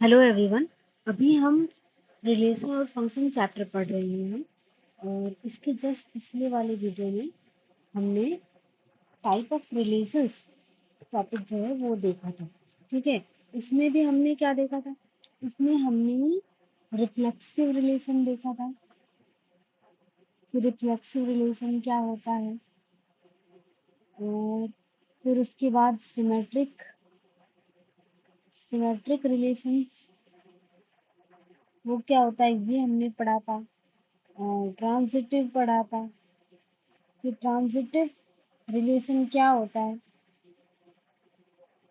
Hello everyone. अभी हम relation और फंक्शन चैप्टर पढ़ रहे हैं और इसके जस्ट पिछले वाले वीडियो में हमने टाइप ऑफ रिलेशंस टॉपिक जो है वो देखा था। ठीक है, उसमें भी हमने क्या देखा था? उसमें हमने रिफ्लेक्सिव रिलेशन देखा था कि रिफ्लेक्सिव रिलेशन क्या होता है, और फिर उसके बाद सिमेट्रिक सिमेट्रिक रिलेशंस वो क्या होता है ये हमने पढ़ा था। और ट्रांजिटिव पढ़ा था कि ट्रांजिटिव रिलेशन क्या होता है।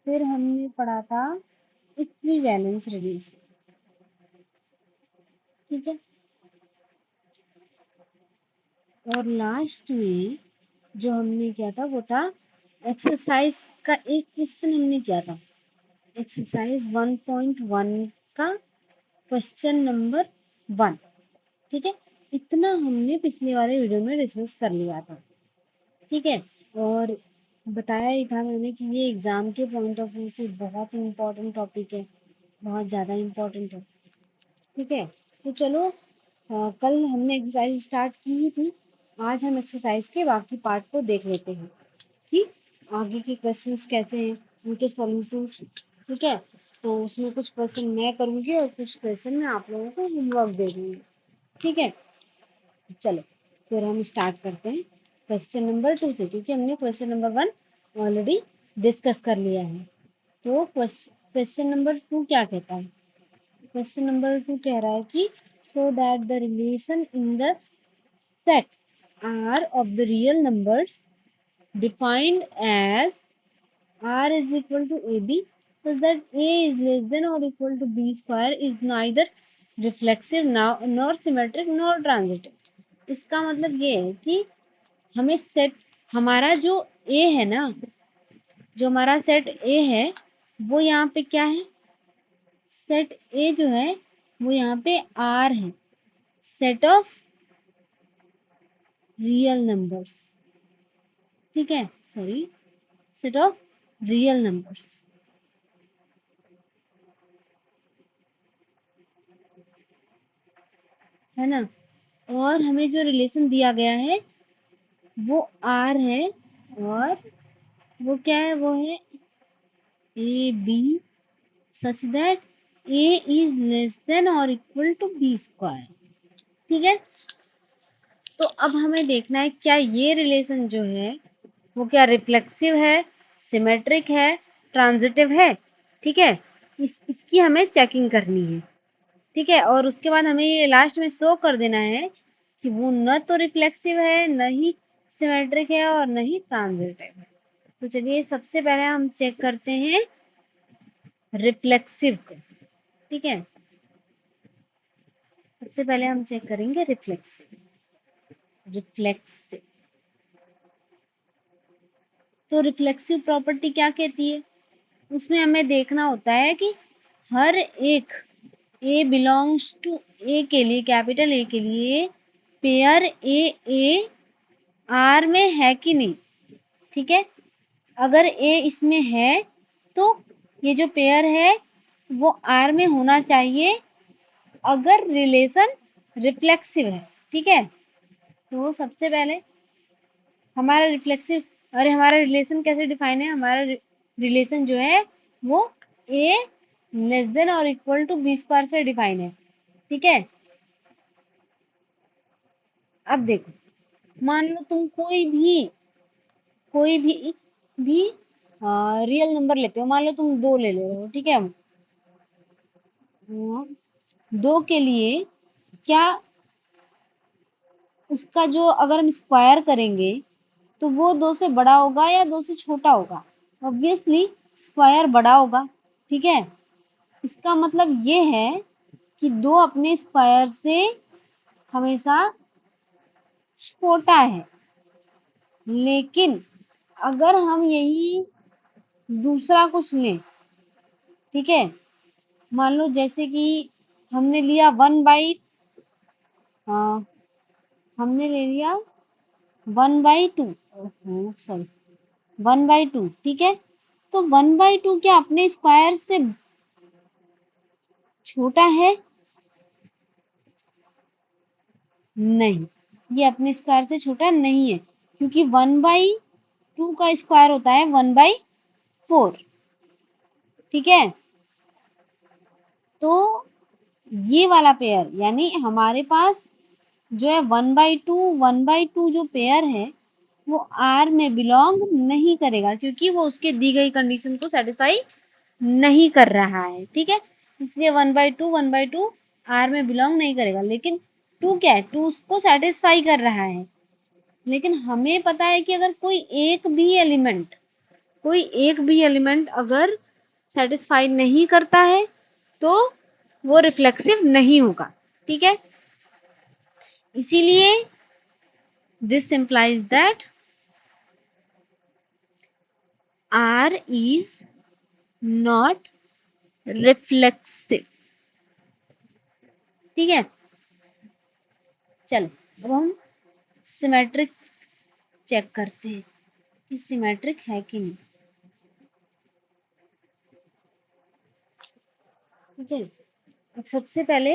फिर हमने पढ़ा था इक्विवेलेंस रिलेशन। ठीक है, और लास्ट में जो हमने किया था वो था एक्सरसाइज का एक क्वेश्चन हमने किया था, एक्सरसाइज 1.1 का क्वेश्चन नंबर 1। ठीक है, इतना हमने पिछले वाले वीडियो में डिस्कस कर लिया था। ठीक है, और बताया ही था मैंने कि ये एग्जाम के पॉइंट ऑफ व्यू से बहुत ही इम्पोर्टेंट टॉपिक है, बहुत ज़्यादा इम्पोर्टेंट है। ठीक है, तो चलो, कल हमने एक्सरसाइज स्टार्ट की ही थी। आज हम एक्सरसाइज के बाकी पार्ट को देख लेते हैं कि आगे के क्वेश्चंस कैसे हैं, उनके सॉल्यूशंस। ठीक है, तो उसमें कुछ क्वेश्चन मैं करूंगी और कुछ क्वेश्चन मैं आप लोगों को होमवर्क दे दूंगी। ठीक है, चलो फिर हम स्टार्ट करते हैं क्वेश्चन नंबर 2 से, क्योंकि हमने क्वेश्चन नंबर 1 ऑलरेडी डिस्कस कर लिया है। तो क्वेश्चन नंबर 2 क्या कहता है? क्वेश्चन नंबर 2 कह रहा है कि show that the relation in the set R of the real numbers defined as R is equal to AB such that A is less than or equal to B square is neither reflexive nor symmetric nor transitive। इसका मतलब ये है कि हमें set, हमारा जो A है ना, जो हमारा सेट A है वो यहाँ पे क्या है? सेट A जो है वो यहाँ पे R है, सेट ऑफ रियल नंबर्स। ठीक है, sorry, set of real numbers, है ना। और हमें जो रिलेशन दिया गया है वो आर है, और वो क्या है? वो है A B such that A is less than और इक्वल टू बी स्क्वायर। ठीक है, तो अब हमें देखना है क्या ये रिलेशन जो है वो क्या रिफ्लेक्सिव है, सिमेट्रिक है, ट्रांजिटिव है। ठीक है, इसकी हमें चेकिंग करनी है। ठीक है, और उसके बाद हमें ये लास्ट में शो कर देना है कि वो न तो रिफ्लेक्सिव है, न ही सिमेट्रिक है, और न ही ट्रांजिटिव है। तो चलिए सबसे पहले हम चेक करते हैं रिफ्लेक्सिव को। ठीक है, सबसे पहले हम चेक करेंगे रिफ्लेक्सिव। रिफ्लेक्सिव, तो रिफ्लेक्सिव प्रॉपर्टी क्या कहती है? उसमें हमें देखना होता है कि हर एक ए बिलोंग्स टू ए के लिए, कैपिटल ए के लिए पेयर ए ए आर में है कि नहीं। ठीक है, अगर ए इसमें है तो ये जो पेयर है वो आर में होना चाहिए अगर रिलेशन रिफ्लेक्सिव है। ठीक है, तो सबसे पहले हमारा रिफ्लेक्सिव, अरे हमारा रिलेशन कैसे डिफाइन है? हमारा रिलेशन जो है वो ए लेस देन और इक्वल टू बी स्क्वायर से डिफाइन है। ठीक है, अब देखो, मान लो तुम कोई भी रियल नंबर लेते हो, मान लो तुम 2 ले रहे हो। ठीक है, 2 के लिए क्या उसका जो अगर हम स्क्वायर करेंगे तो वो 2 से बड़ा होगा या 2 से छोटा होगा? ऑब्वियसली स्क्वायर बड़ा होगा। ठीक है, इसका मतलब ये है कि 2 अपने स्क्वायर से हमेशा छोटा है। लेकिन अगर हम यही दूसरा कुछ लें, ठीक है, मान लो जैसे कि हमने लिया 1/, हमने ले लिया 1/2, सॉरी 1/2। ठीक है, तो 1/2 क्या अपने स्क्वायर से छोटा है? नहीं, ये अपने स्क्वायर से छोटा नहीं है, क्योंकि 1/2 का स्क्वायर होता है 1/4। ठीक है, तो ये वाला पेयर यानी हमारे पास जो है 1/2 जो पेयर है वो आर में बिलोंग नहीं करेगा, क्योंकि वो उसके दी गई कंडीशन को सेटिस्फाई नहीं कर रहा है। ठीक है, इसलिए 1/2 आर में बिलोंग नहीं करेगा। लेकिन टू क्या है, टू उसको सेटिस्फाई कर रहा है। लेकिन हमें पता है कि अगर कोई एक भी एलिमेंट अगर सेटिस्फाई नहीं करता है तो वो रिफ्लेक्सिव नहीं होगा। ठीक है, इसीलिए this implies that R is not reflexive। ठीक है, चलो अब हम सिमेट्रिक चेक करते हैं कि सिमेट्रिक है कि नहीं। ठीक है, अब सबसे पहले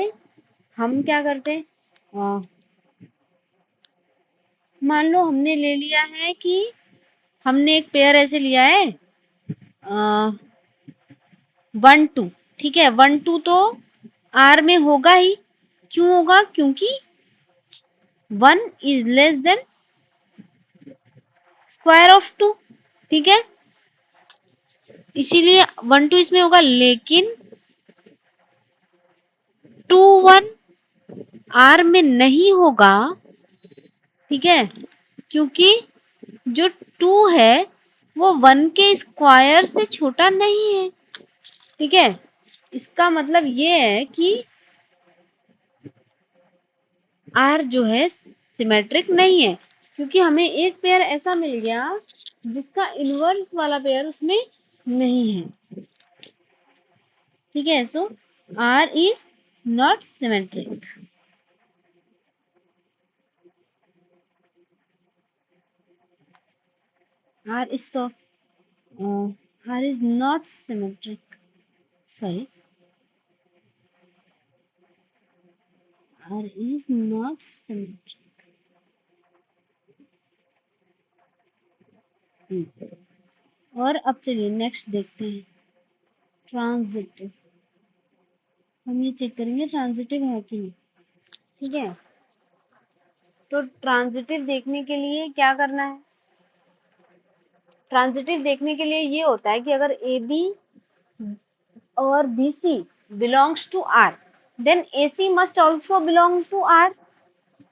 हम क्या करते हैं, मान लो हमने ले लिया है कि हमने एक पेयर ऐसे लिया है 1 2। ठीक है, 1 2 तो आर में होगा ही। क्यों होगा, क्योंकि 1 is less then square of 2। ठीक है, इसीलिए 1 2 इसमें होगा। लेकिन 2 1 आर में नहीं होगा। ठीक है, क्योंकि जो 2 है वो 1 के स्क्वायर से छोटा नहीं है। ठीक है, इसका मतलब ये है कि आर जो है सिमेट्रिक नहीं है, क्योंकि हमें एक पेयर ऐसा मिल गया जिसका इनवर्स वाला पेयर उसमें नहीं है। ठीक है, so R is not symmetric. R is so R is not symmetric. Sorry, R is not symmetric. और अब चलिए नेक्स्ट देखते हैं ट्रांजिटिव। हम ये चेक करेंगे ट्रांजिटिव है कि नहीं। ठीक है, तो ट्रांजिटिव देखने के लिए क्या करना है, ट्रांजिटिव देखने के लिए ये होता है कि अगर ए बी और B C belongs to R then A C must also belong to R.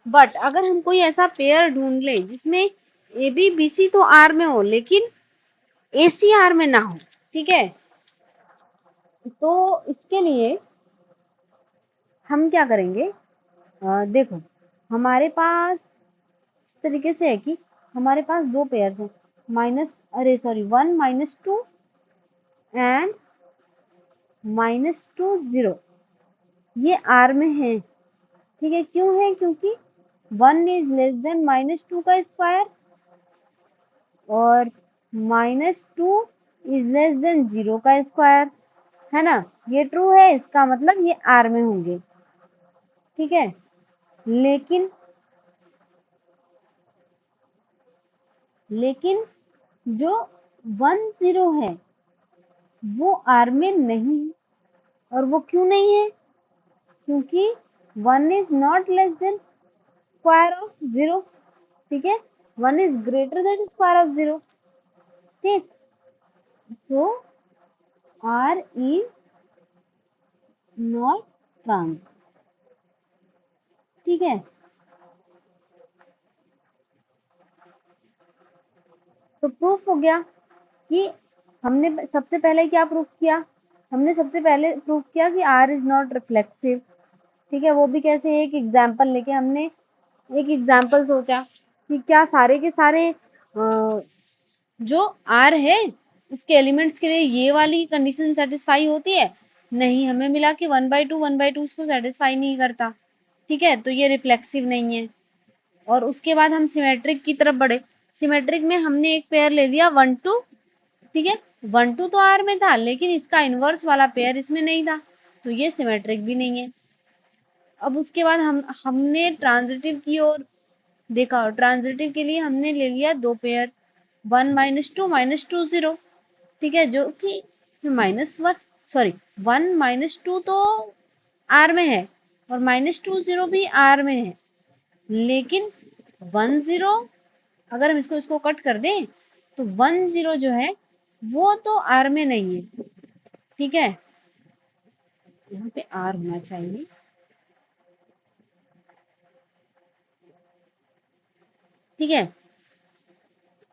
But अगर हम कोई ऐसा पेयर ढूंढ ले जिसमें ए बी बी सी तो आर में हो लेकिन ए सी आर में ना हो, ठीक है, तो इसके लिए हम क्या करेंगे, देखो हमारे पास इस तरीके से है कि हमारे पास दो पेयर हैं, सॉरी 1 - 2 एंड -2 0। ये आर में है। ठीक है, क्यों है, क्योंकि 1 इज लेस देन -2 का स्क्वायर और -2 इज लेस देन 0 का स्क्वायर, है ना। ये ट्रू है, इसका मतलब ये आर में होंगे। ठीक है, लेकिन लेकिन जो 1 0 है वो आर में नहीं है। और वो क्यों नहीं है, क्योंकि 1 is not less then square of 0। ठीक है, 1 is greater then square of 0। ठीक, so R is not trans। ठीक है, तो प्रूफ हो गया कि हमने सबसे पहले क्या प्रूफ किया, हमने सबसे पहले प्रूफ किया कि R इज नॉट रिफ्लेक्सिव। ठीक है, वो भी कैसे, एक एग्जाम्पल लेके हमने एक एग्जाम्पल सोचा कि क्या सारे के सारे जो R है उसके एलिमेंट्स के लिए ये वाली कंडीशन सेटिस्फाई होती है। नहीं, हमें मिला कि 1/2 उसको सेटिस्फाई नहीं करता। ठीक है, तो ये रिफ्लेक्सिव नहीं है। और उसके बाद हम सिमेट्रिक की तरफ बढ़े। सिमेट्रिक में हमने एक पेयर ले लिया 1 2। ठीक है, 1 2 तो आर में था लेकिन इसका इनवर्स वाला पेयर इसमें नहीं था। तो ये सिमेट्रिक भी नहीं है। अब उसके बाद हमने ट्रांजिटिव की ओर देखा, और ट्रांजिटिव के लिए हमने ले लिया दो पेयर, 1 माइनस टू 0, ठीक है, जो कि -1, सॉरी 1 -2 तो आर में है और -2 0 भी आर में है, लेकिन 1 0 अगर हम इसको कट कर दें तो 1 0 जो है वो तो आर में नहीं है, ठीक है, यहाँ पे आर होना चाहिए, ठीक है,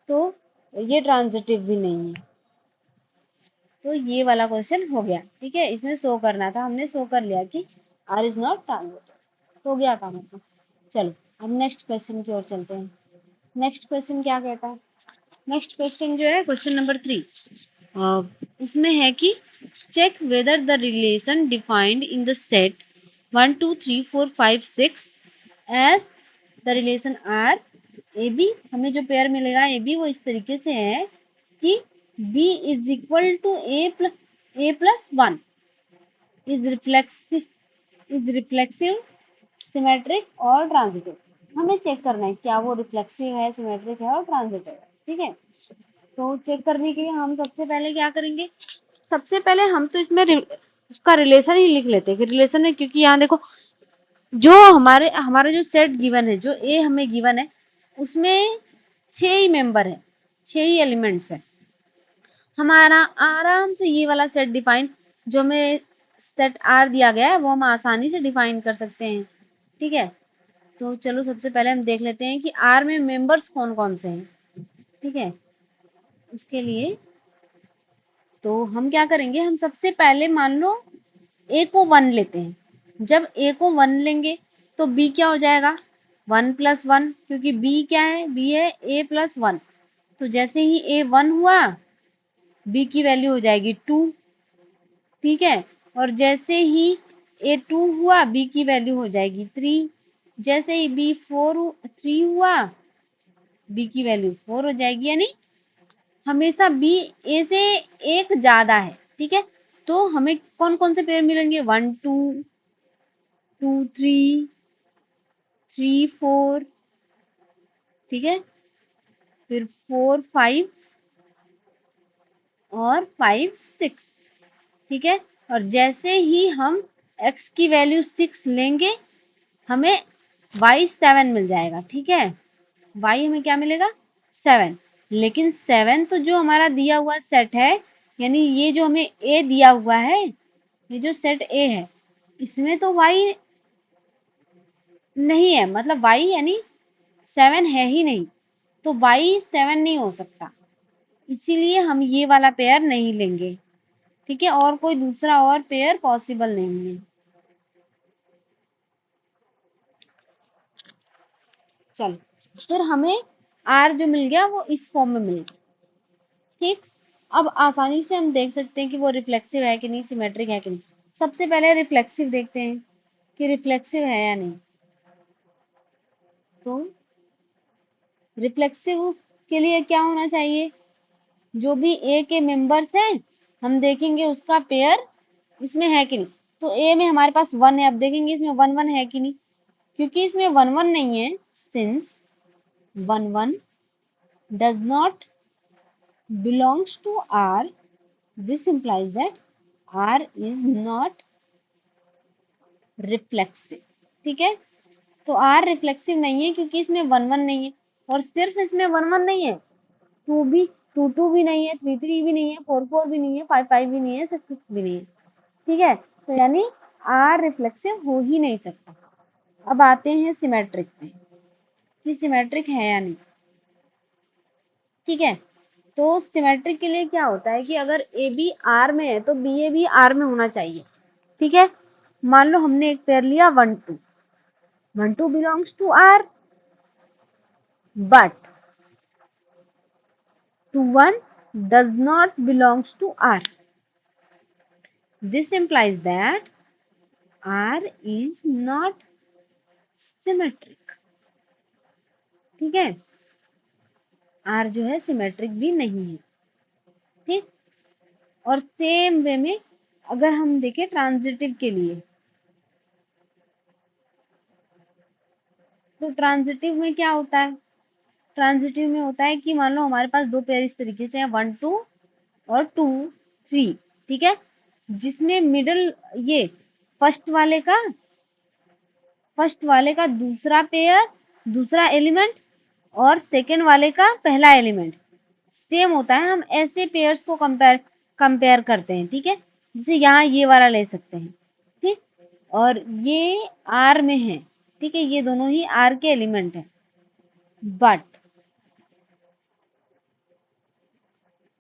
तो ये ट्रांजिटिव भी नहीं है। तो ये वाला क्वेश्चन हो गया, ठीक है, इसमें शो करना था, हमने शो कर लिया कि आर इज नॉट ट्रांजिटिव, हो गया काम अपना। चलो अब नेक्स्ट क्वेश्चन की ओर चलते हैं। नेक्स्ट क्वेश्चन क्या कहता है? नेक्स्ट क्वेश्चन जो है क्वेश्चन नंबर 3, इसमें है कि check whether the relation defined in the set 1 2 3 4 5 6 as the relation R A B, हमें जो पेयर मिलेगा ए बी वो इस तरीके से है कि b is equal to A plus 1 is reflexive symmetric और ट्रांजिटिव। हमें चेक करना है क्या वो रिफ्लेक्सिव है, सिमेट्रिक है और ट्रांजिटिव है, ठीक है। तो चेक करने के लिए हम सबसे पहले क्या करेंगे, सबसे पहले हम तो इसमें उसका रिलेशन ही लिख लेते हैं कि रिलेशन है, क्योंकि यहाँ देखो जो हमारा जो सेट गिवन है, जो ए हमें गिवन है उसमें 6 ही मेंबर है, 6 ही एलिमेंट्स है। हमारा आराम से ये वाला सेट डिफाइन, जो हमें सेट आर दिया गया है वो हम आसानी से डिफाइन कर सकते हैं, ठीक है। तो चलो सबसे पहले हम देख लेते हैं कि आर में मेंबर्स कौन कौन से हैं, ठीक है। उसके लिए तो हम क्या करेंगे, हम सबसे पहले मान लो ए को 1 लेते हैं। जब ए को 1 लेंगे तो बी क्या हो जाएगा, 1 प्लस 1, क्योंकि बी क्या है, बी है ए प्लस 1। तो जैसे ही ए 1 हुआ बी की वैल्यू हो जाएगी 2, ठीक है, और जैसे ही ए 2 हुआ बी की वैल्यू हो जाएगी 3, जैसे ही बी 3 हुआ बी की वैल्यू 4 हो जाएगी, यानी हमेशा बी ए से एक ज्यादा है, ठीक है। तो हमें कौन कौन से पेयर मिलेंगे, 1 2 2 3 3 4, ठीक है, फिर 4 5 और 5 6, ठीक है। और जैसे ही हम x की वैल्यू 6 लेंगे हमें y 7 मिल जाएगा, ठीक है, y हमें क्या मिलेगा, 7। लेकिन 7 तो जो हमारा दिया हुआ सेट है, यानी ये जो हमें a दिया हुआ है, ये जो सेट a है इसमें तो y नहीं है, मतलब y यानी 7 है ही नहीं, तो y 7 नहीं हो सकता, इसीलिए हम ये वाला पेयर नहीं लेंगे, ठीक है, और कोई दूसरा और पेयर पॉसिबल नहीं है। चलो फिर हमें आर जो मिल गया वो इस फॉर्म में मिल गया, ठीक। अब आसानी से हम देख सकते हैं कि वो रिफ्लेक्सिव है कि नहीं, सिमेट्रिक है कि नहीं। सबसे पहले रिफ्लेक्सिव देखते हैं कि रिफ्लेक्सिव है या नहीं। तो रिफ्लेक्सिव के लिए क्या होना चाहिए, जो भी ए के मेंबर्स हैं हम देखेंगे उसका पेयर इसमें है कि नहीं। तो ए में हमारे पास 1 है, अब देखेंगे इसमें 1 1 है कि नहीं, क्योंकि इसमें 1 1 नहीं है, since 1 1 does not belongs to R, this implies that R is not reflexive, ठीक है। तो R रिफ्लेक्सिव नहीं है क्योंकि इसमें 1 1 नहीं है, और सिर्फ इसमें 1 1 नहीं है, 2 2 भी नहीं है, 3 3 भी नहीं है, 4 4 भी नहीं है, 5 5 भी नहीं है, 6 6 भी नहीं है, ठीक है। तो यानी R रिफ्लेक्सिव हो ही नहीं सकता। अब आते हैं सिमेट्रिक में कि सिमेट्रिक है या नहीं, ठीक है। तो सिमेट्रिक के लिए क्या होता है कि अगर ए बी आर में है तो बी ए भी आर में होना चाहिए, ठीक है। मान लो हमने एक पेयर लिया 1 2, 1 2 belongs to R but 2 1 does not belongs to R. This implies that R is not symmetric, ठीक है। R जो है सिमेट्रिक भी नहीं है, ठीक। और सेम वे में अगर हम देखें ट्रांजिटिव के लिए, तो ट्रांजिटिव में क्या होता है? ट्रांजिटिव में होता है कि मान लो हमारे पास दो पेयर इस तरीके से है 1 2 और 2 3, ठीक है, जिसमें मिडल ये फर्स्ट वाले का दूसरा पेयर, दूसरा एलिमेंट और सेकंड वाले का पहला एलिमेंट सेम होता है। हम ऐसे पेयर्स को कंपेयर करते हैं, ठीक है, जैसे यहाँ ये वाला ले सकते हैं, ठीक, और ये आर में है, ठीक है, ये दोनों ही आर के एलिमेंट हैं, बट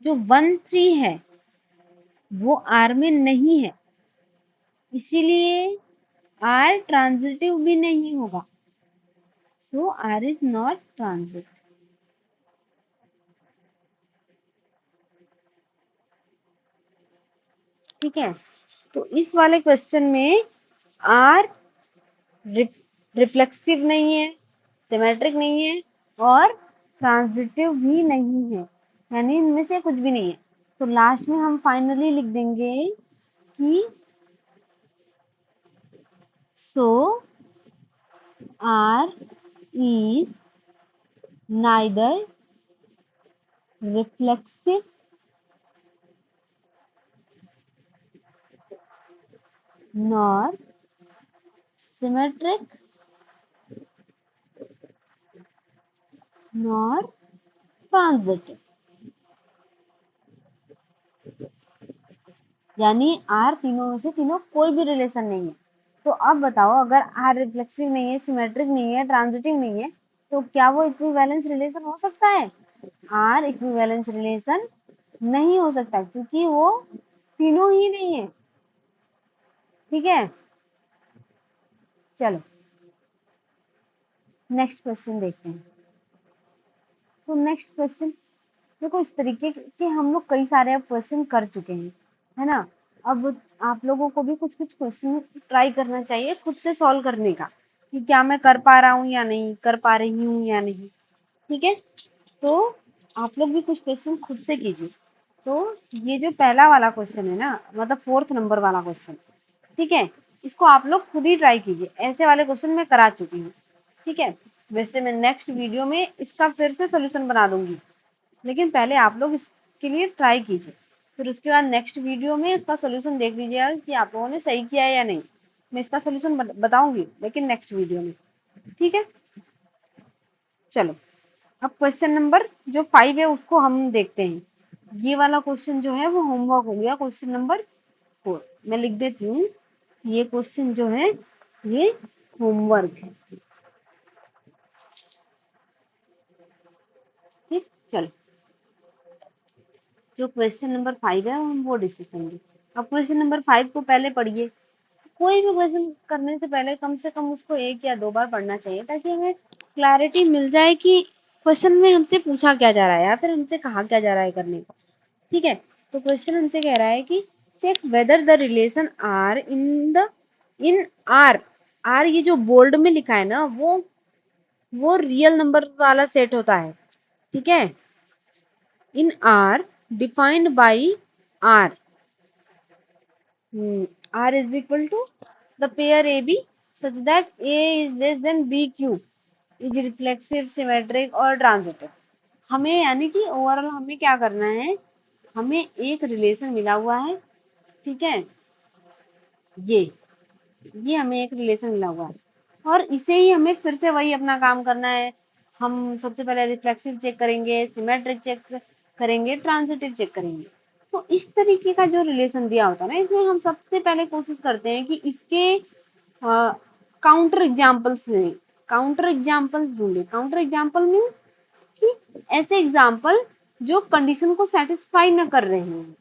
जो 1 3 है वो आर में नहीं है, इसीलिए आर ट्रांजिटिव भी नहीं होगा, सो आर इज नॉट ट्रांजिट। ठीक है, तो इस वाले क्वेश्चन में आर रिफ्लेक्सिव नहीं है, सिमेट्रिक नहीं है और ट्रांजिटिव भी नहीं है, यानी इनमें से कुछ भी नहीं है। तो लास्ट में हम फाइनली लिख देंगे कि so R is neither reflexive nor symmetric nor transitive, यानी आर तीनों में से तीनों कोई भी रिलेशन नहीं है। तो अब बताओ, अगर आर रिफ्लेक्सिव नहीं है, सिमेट्रिक नहीं है, ट्रांजिटिव नहीं है, तो क्या वो इक्विवेलेंस रिलेशन हो सकता है? आर इक्विवेलेंस रिलेशन नहीं हो सकता, क्योंकि वो तीनों ही नहीं है। ठीक है, चलो नेक्स्ट क्वेश्चन देखते हैं। तो नेक्स्ट क्वेश्चन देखो, इस तरीके के हम लोग कई सारे अब क्वेश्चन कर चुके हैं, है ना। अब आप लोगों को भी कुछ कुछ क्वेश्चन ट्राई करना चाहिए खुद से सॉल्व करने का, कि क्या मैं कर पा रहा हूँ या नहीं, कर पा रही हूँ या नहीं। ठीक है, तो आप लोग भी कुछ क्वेश्चन खुद से कीजिए। तो ये जो पहला वाला क्वेश्चन है ना, मतलब 4th नंबर वाला क्वेश्चन, ठीक है, इसको आप लोग खुद ही ट्राई कीजिए। ऐसे वाले क्वेश्चन मैं करा चुकी हूँ, ठीक है। वैसे मैं नेक्स्ट वीडियो में इसका फिर से सोल्यूशन बना दूंगी, लेकिन पहले आप लोग इसके लिए ट्राई कीजिए, फिर उसके बाद नेक्स्ट वीडियो में इसका सोल्यूशन देख लीजिएगा कि आप लोगों ने सही किया है या नहीं। मैं इसका सोल्यूशन बताऊंगी, लेकिन नेक्स्ट वीडियो में। ठीक है, चलो अब क्वेश्चन नंबर जो 5 है उसको हम देखते हैं। ये वाला क्वेश्चन जो है वो होमवर्क हो गया, क्वेश्चन नंबर 4। मैं लिख देती हूँ, ये क्वेश्चन जो है ये होमवर्क है। ठीक, चलो जो क्वेश्चन नंबर 5 है हम वो डिस्कस करेंगे। अब क्वेश्चन नंबर 5 को पहले पढ़िए। कोई भी क्वेश्चन करने से पहले कम से कम उसको 1 या 2 बार पढ़ना चाहिए, ताकि हमें क्लैरिटी मिल जाए कि क्वेश्चन में हमसे पूछा क्या जा रहा है या फिर हमसे कहा क्या जा रहा है करने को। ठीक है, तो क्वेश्चन हमसे कह रहा है कि check whether the relation R in R. R ये जो बोल्ड में लिखा है ना, वो रियल नंबर वाला सेट होता है। ठीक है, in R defined by R, R is equal to the pair AB such that A is less than BQ is reflexive, symmetric और transitive। हमें यानी कि ओवरऑल हमें क्या करना है, हमें एक रिलेशन मिला हुआ है, ठीक है, ये हमें एक रिलेशन मिला हुआ है और इसे ही हमें फिर से वही अपना काम करना है। हम सबसे पहले रिफ्लेक्सिव चेक करेंगे, सिमेट्रिक चेक करेंगे, ट्रांजिटिव चेक करेंगे। तो इस तरीके का जो रिलेशन दिया होता है ना, इसमें हम सबसे पहले कोशिश करते हैं कि इसके काउंटर एग्जाम्पल्स लें, काउंटर एग्जाम्पल्स ढूंढे। काउंटर एग्जाम्पल मीन्स कि ऐसे एग्जाम्पल जो कंडीशन को सेटिस्फाई न कर रहे हैं।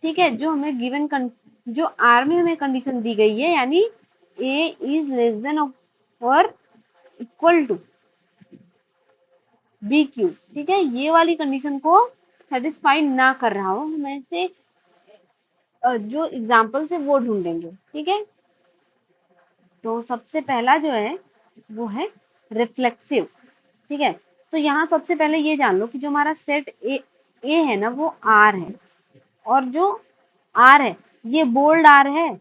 ठीक है, जो हमें गिवन जो आर में हमें कंडीशन दी गई है, यानी ए इज लेस देन और इक्वल टू बी क्यू, ठीक है, ये वाली कंडीशन को सेटिस्फाई ना कर रहा हो, हम ऐसे जो एग्जाम्पल है वो ढूंढेंगे। ठीक है, तो सबसे पहला जो है वो है रिफ्लेक्सिव। ठीक है, तो यहाँ सबसे पहले ये जान लो कि जो हमारा सेट ए है ना वो आर है, और जो आर है ये बोल्ड आर है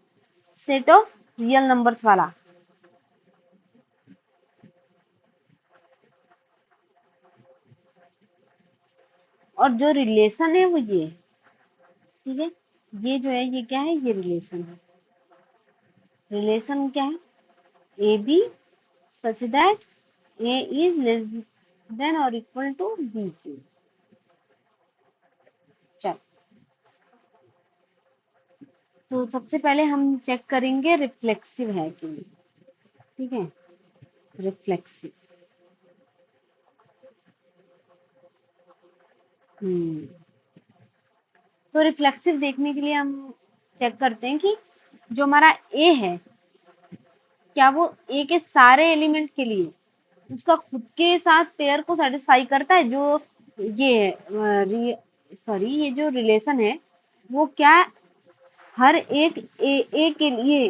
सेट ऑफ रियल नंबर्स वाला, और जो रिलेशन है वो ये, ठीक है, ये जो है ये क्या है, ये रिलेशन है। रिलेशन क्या है, A B such that A is less than और इक्वल टू बी क्यू। चल, तो सबसे पहले हम चेक करेंगे रिफ्लेक्सिव है कि नहीं, ठीक है, रिफ्लेक्सिव। हम्म तो रिफ्लेक्सिव देखने के लिए हम चेक करते हैं कि जो हमारा ए है, क्या वो ए के सारे एलिमेंट के लिए उसका खुद के साथ पेयर को सेटिस्फाई करता है। जो ये सॉरी ये जो रिलेशन है वो क्या हर एक ए के लिए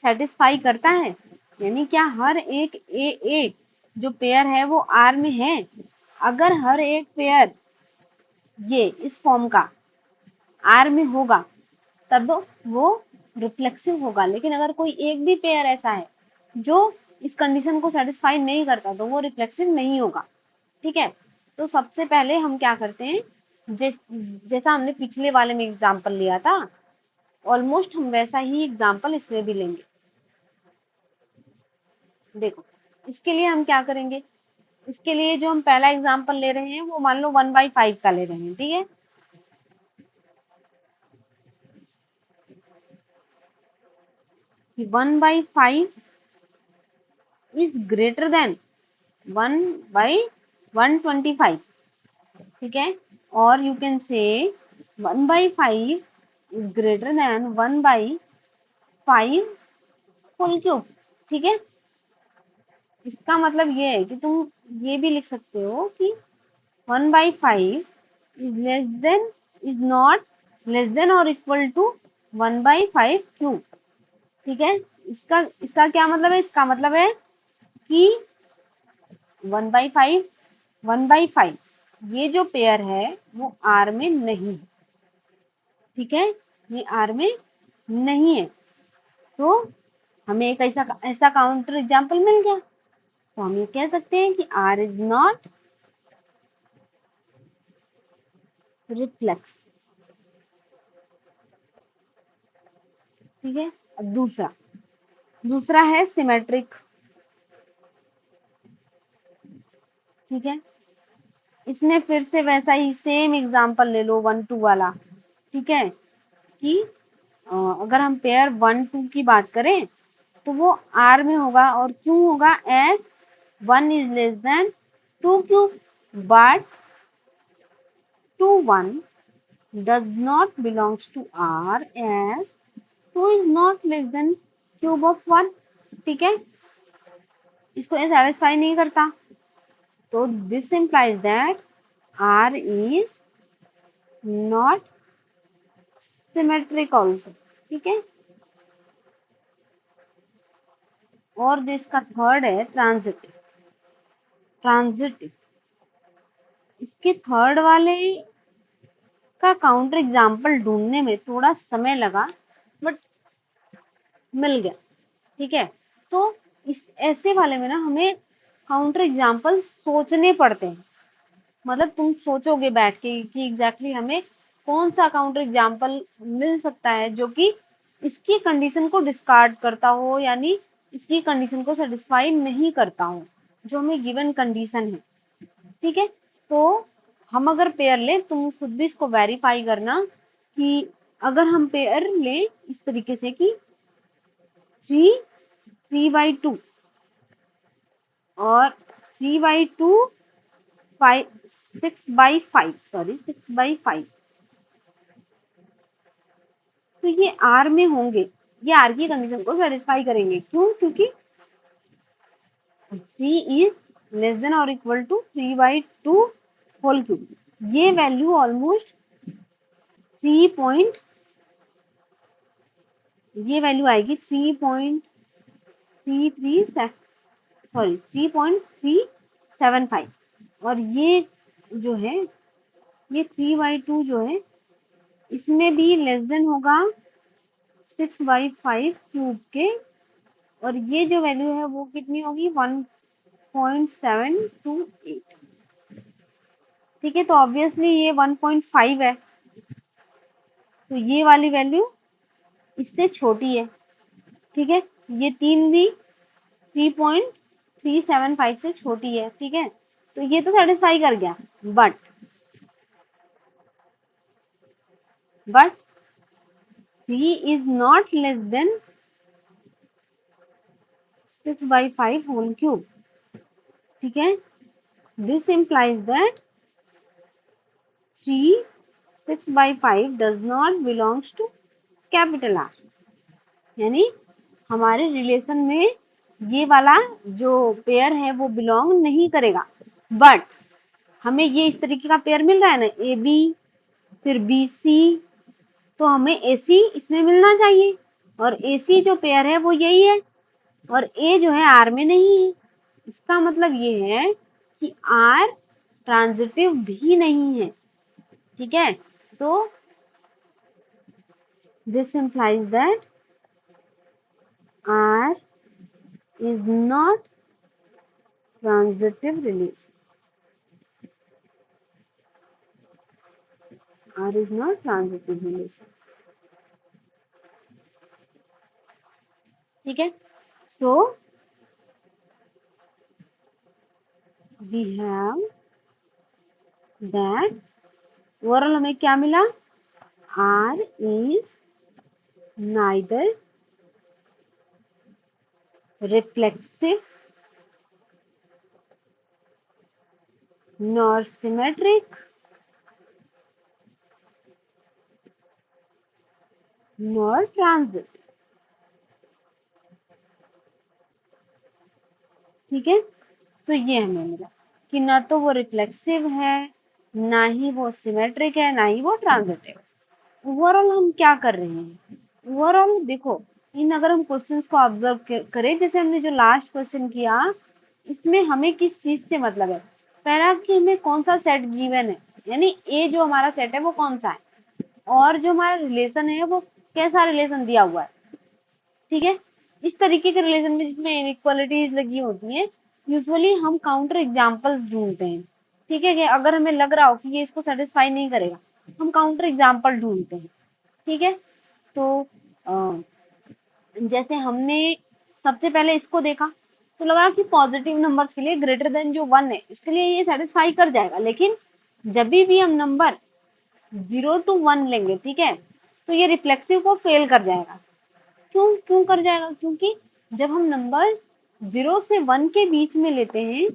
सेटिस्फाई करता है, यानी क्या हर एक ए जो पेयर है वो आर में है। अगर हर एक पेयर ये इस फॉर्म का आर में होगा तब वो रिफ्लेक्सिव होगा, लेकिन अगर कोई एक भी पेयर ऐसा है जो इस कंडीशन को सेटिस्फाई नहीं करता तो वो रिफ्लेक्सिव नहीं होगा, ठीक है। तो सबसे पहले हम क्या करते हैं, जैसा हमने पिछले वाले में एग्जांपल लिया था, ऑलमोस्ट हम वैसा ही एग्जांपल इसमें भी लेंगे। देखो, इसके लिए हम क्या करेंगे, इसके लिए जो हम पहला एग्जांपल ले रहे हैं वो मान लो 1/5 का ले रहे हैं, ठीक है। 1/5 इज ग्रेटर देन 1/125, ठीक है, और you can say 1/5 is greater than 1/5 whole cube, ठीक है। इसका मतलब ये है कि तुम ये भी लिख सकते हो कि 1/5 is less then is not less than और इक्वल टू 1/5 क्यूब, ठीक है। इसका इसका क्या मतलब है, इसका मतलब है कि 1/5 1/5 ये जो पेयर है वो आर में नहीं है, ठीक है, ये आर में नहीं है। तो हमें एक ऐसा ऐसा काउंटर एग्जांपल मिल गया, तो हम ये कह सकते हैं कि आर इज नॉट रिफ्लेक्स, ठीक है। अब दूसरा दूसरा है सिमेट्रिक, ठीक है। इसमें फिर से वैसा ही सेम एग्जांपल ले लो 1 2 वाला, ठीक है, कि अगर हम पेयर 1 2 की बात करें तो वो आर में होगा, और क्यों होगा, as 1 is less than 2 cube, but 2 1 does not belongs to R as 2 is not less than cube of 1, ठीक है, इसको ये सेटिस्फाई नहीं करता, तो this implies that R is not symmetric also, ठीक है। और जो इसका थर्ड है ट्रांजिट, ट्रांजिट इसके थर्ड वाले का काउंटर एग्जाम्पल ढूंढने में थोड़ा समय लगा, बट मिल गया, ठीक है। तो इस ऐसे वाले में ना हमें काउंटर एग्जाम्पल सोचने पड़ते हैं, मतलब तुम सोचोगे बैठ के कि एग्जैक्टली हमें कौन सा काउंटर एग्जाम्पल मिल सकता है जो कि इसकी कंडीशन को डिस्कार्ड करता हो, यानी इसकी कंडीशन को सेटिस्फाई नहीं करता हो, जो हमें गिवन कंडीशन है, ठीक है। तो हम अगर पेयर लें, तुम खुद भी इसको वेरीफाई करना कि अगर हम पेयर लें इस तरीके से कि 3 3/2 और 3/2 6/5, सॉरी 6/5, तो ये आर में होंगे, ये आर की कंडीशन को सेटिस्फाई करेंगे, क्यों, क्योंकि 3 इज लेस देन और इक्वल टू 3/2 होल क्यूब, ये वैल्यू ऑलमोस्ट 3 ये वैल्यू आएगी 3.33 सॉरी 3.375, और ये जो है ये 3/2 जो है इसमें भी लेस देन होगा 6/5 क्यूब के, और ये जो वैल्यू है वो कितनी होगी 1.728। ठीक है, तो ऑब्वियसली ये 1.5 है, तो ये वाली वैल्यू इससे छोटी है। ठीक है, ये 3 भी 3.375 से छोटी है। ठीक है, तो ये तो सेटिस्फाई कर गया, but 3 is not less than 6/5 whole cube. ठीक है, this implies that 3 6/5 does not belongs to capital R। यानी हमारे रिलेशन में ये वाला जो पेयर है वो बिलोंग नहीं करेगा, बट हमें ये इस तरीके का पेयर मिल रहा है ना, ए बी फिर बी सी, तो हमें ए सी इसमें मिलना चाहिए, और ए सी जो पेयर है वो यही है, और ए जो है आर में नहीं है। इसका मतलब ये है कि आर ट्रांजिटिव भी नहीं है। ठीक है, तो this implies that R is not transitive relation। R is not transitive relation। ठीक है, so we have that overall हमें क्या मिला, R is neither reflexive nor symmetric nor transitive। ठीक है, तो ये हमें मिला कि ना तो वो रिफ्लेक्सिव है, ना ही वो सिमेट्रिक है, ना ही वो ट्रांजिटिव। ओवरऑल हम क्या कर रहे हैं, ओवरऑल देखो, इन अगर हम क्वेश्चंस को ऑब्जर्व करें, जैसे हमने जो लास्ट क्वेश्चन किया, इसमें हमें किस चीज से मतलब है, पहला कि हमें कौन सा सेट गिवन है, यानी ए जो हमारा सेट है वो कौन सा है, और जो हमारा रिलेशन है वो कैसा रिलेशन दिया हुआ है। ठीक है, इस तरीके के रिलेशन में जिसमें इनइक्वालिटीज लगी होती हैं, यूजुअली हम काउंटर एग्जांपल्स ढूंढते हैं। ठीक है, कि अगर हमें लग रहा हो कि ये इसको सेटिस्फाई नहीं करेगा, हम काउंटर एग्जांपल ढूंढते हैं। ठीक है, तो जैसे हमने सबसे पहले इसको देखा, तो लगा कि पॉजिटिव नंबर्स के लिए ग्रेटर देन जो 1 है इसके लिए ये सेटिस्फाई कर जाएगा, लेकिन जब भी हम नंबर 0 to 1 लेंगे, ठीक है, तो ये रिफ्लेक्सिव को फेल कर जाएगा। क्यों क्यों कर जाएगा, क्योंकि जब हम नंबर्स 0 से 1 के बीच में लेते हैं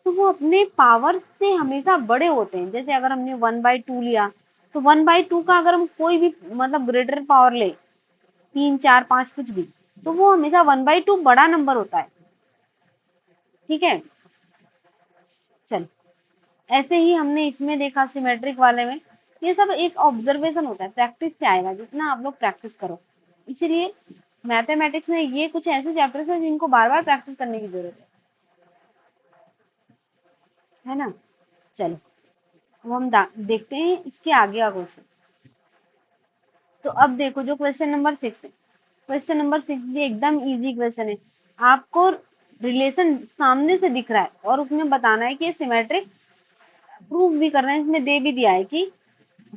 तो वो अपने पावर से हमेशा बड़े होते हैं। जैसे अगर हमने 1/2 लिया, तो 1/2 का अगर हम कोई भी मतलब ग्रेटर पावर ले, 3 4 5 कुछ भी, तो वो हमेशा 1/2 बड़ा नंबर होता है। ठीक है, चल, ऐसे ही हमने इसमें देखा सिमेट्रिक वाले में, ये सब एक ऑब्जर्वेशन होता है, प्रैक्टिस से आएगा, जितना आप लोग प्रैक्टिस करो। इसीलिए मैथमेटिक्स में ये कुछ ऐसे चैप्टर्स हैं जिनको बार बार प्रैक्टिस करने की जरूरत है ना। चलो, अब हम देखते हैं इसके आगे का क्वेश्चन। तो अब देखो जो क्वेश्चन नंबर 6 है, क्वेश्चन नंबर 6 भी एकदम इजी क्वेश्चन है। आपको रिलेशन सामने से दिख रहा है और उसमें बताना है कि ये सिमेट्रिक, प्रूफ भी करना है, इसमें दे भी दिया है कि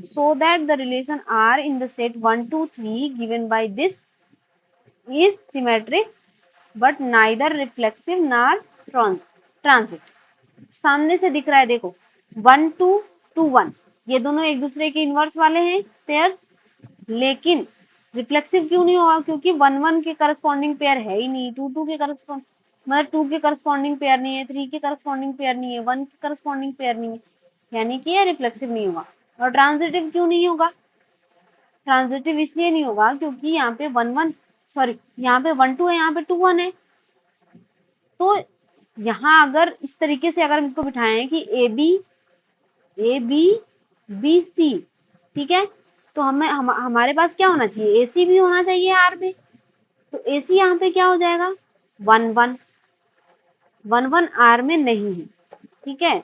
so that the relation R in the set 1 2 3 given by this is symmetric but neither reflexive nor transit। सामने से दिख रहा है, देखो 1 2 2 1, ये दोनों एक दूसरे के इनवर्स वाले हैं पेयर्स, लेकिन रिफ्लेक्सिव क्यों नहीं होगा, क्योंकि 1 1 के करस्पॉन्डिंग पेयर है ही नहीं, 2 2 के करस्पॉन्ड मतलब 2 के करस्पॉन्डिंग पेयर नहीं है, 3 के करस्पॉन्डिंग पेयर नहीं है, 1 के करस्पॉन्डिंग पेयर नहीं है, यानी कि ये रिफ्लेक्सिव नहीं होगा। और ट्रांजिटिव क्यों नहीं होगा, ट्रांजिटिव इसलिए नहीं होगा क्योंकि यहाँ पे 1 1 सॉरी यहाँ पे 1 2 है, यहाँ पे 2 1 है। तो यहाँ अगर इस तरीके से अगर हम इसको बिठाएं कि ए बी सी, ठीक है, तो हमारे पास क्या होना चाहिए, ए सी भी होना चाहिए आर में। तो ए सी यहाँ पे क्या हो जाएगा 1 1 1 1 आर में नहीं है। ठीक है,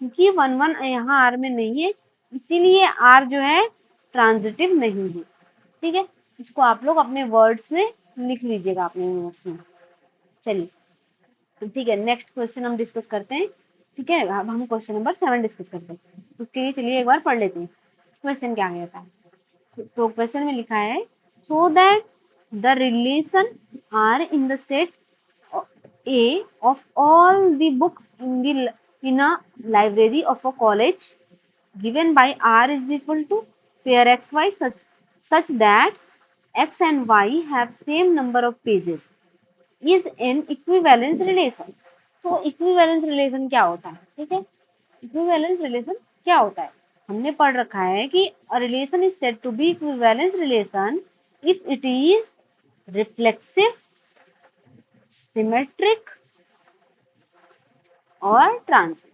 क्योंकि 1 1 यहाँ आर में नहीं है, इसीलिए आर जो है ट्रांजिटिव नहीं है। ठीक है, इसको आप लोग अपने वर्ड्स में लिख लीजिएगा अपने नोट्स में। चलिए ठीक है, नेक्स्ट क्वेश्चन हम डिस्कस करते हैं। ठीक है, अब हम क्वेश्चन नंबर 7 डिस्कस करते हैं। उसके लिए चलिए एक बार पढ़ लेते हैं क्वेश्चन क्या कहता है। तो क्वेश्चन में लिखा है so that the relation R in the set A of all the books in a library of a college given by R is equal to pair xy such that x and y have same number of pages is an equivalence relation। तो equivalence relation क्या होता है? ठीक है, equivalence relation क्या होता है? हमने पढ़ रखा है कि a relation is said to be equivalence relation if it is reflexive, symmetric और ट्रांजिटिव।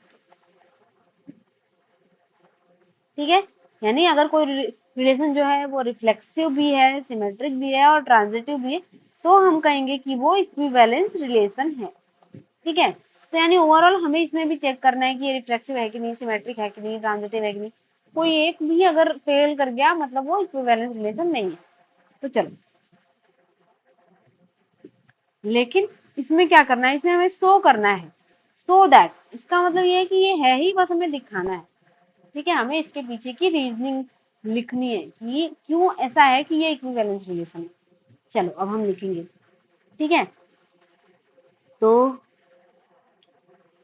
ठीक है, यानी अगर कोई रिलेशन जो है वो रिफ्लेक्सिव भी है, सिमेट्रिक भी है और ट्रांजिटिव भी है, तो हम कहेंगे कि वो इक्विवेलेंस रिलेशन है। ठीक है, तो यानी ओवरऑल हमें इसमें भी चेक करना है कि ये रिफ्लेक्सिव है कि नहीं, सिमेट्रिक है कि नहीं, ट्रांजिटिव है कि नहीं। कोई एक भी अगर फेल कर गया मतलब वो इक्विवेलेंस रिलेशन नहीं है। तो चलो, लेकिन इसमें क्या करना है, इसमें हमें शो करना है। सो दैट इसका मतलब ये है कि ये है ही, बस हमें दिखाना है। ठीक है, हमें इसके पीछे की रीजनिंग लिखनी है कि क्यों ऐसा है कि ये इक्विवेलेंस रिलेशन है। चलो अब हम लिखेंगे। ठीक है, तो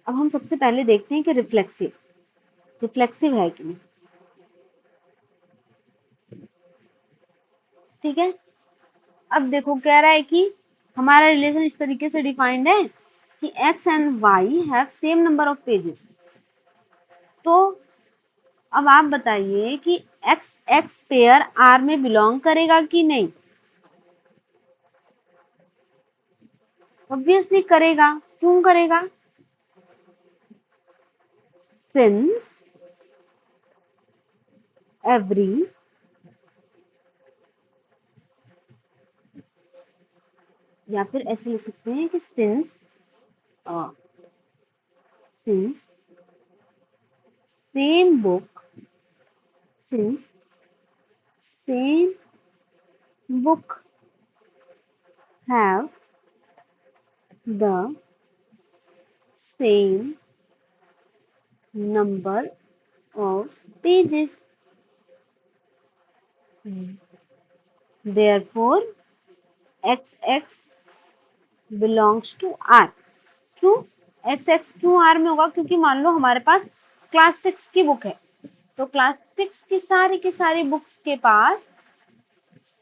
अब हम सबसे पहले देखते हैं कि रिफ्लेक्सिव रिफ्लेक्सिव है कि नहीं। ठीक है, अब देखो कह रहा है कि हमारा रिलेशन इस तरीके से डिफाइंड है कि x and y have same number of pages. तो अब आप बताइए कि x x पेयर R में बिलोंग करेगा कि नहीं? ऑब्वियसली करेगा। क्यों करेगा? सिंस एवरी या फिर ऐसे लिख सकते हैं कि since since same book since same book have the same number of pages, therefore xx belongs to R। क्यों xx क्यों R में होगा? क्योंकि मान लो हमारे पास क्लास 6 की बुक है, तो क्लास 6 की सारी बुक्स के पास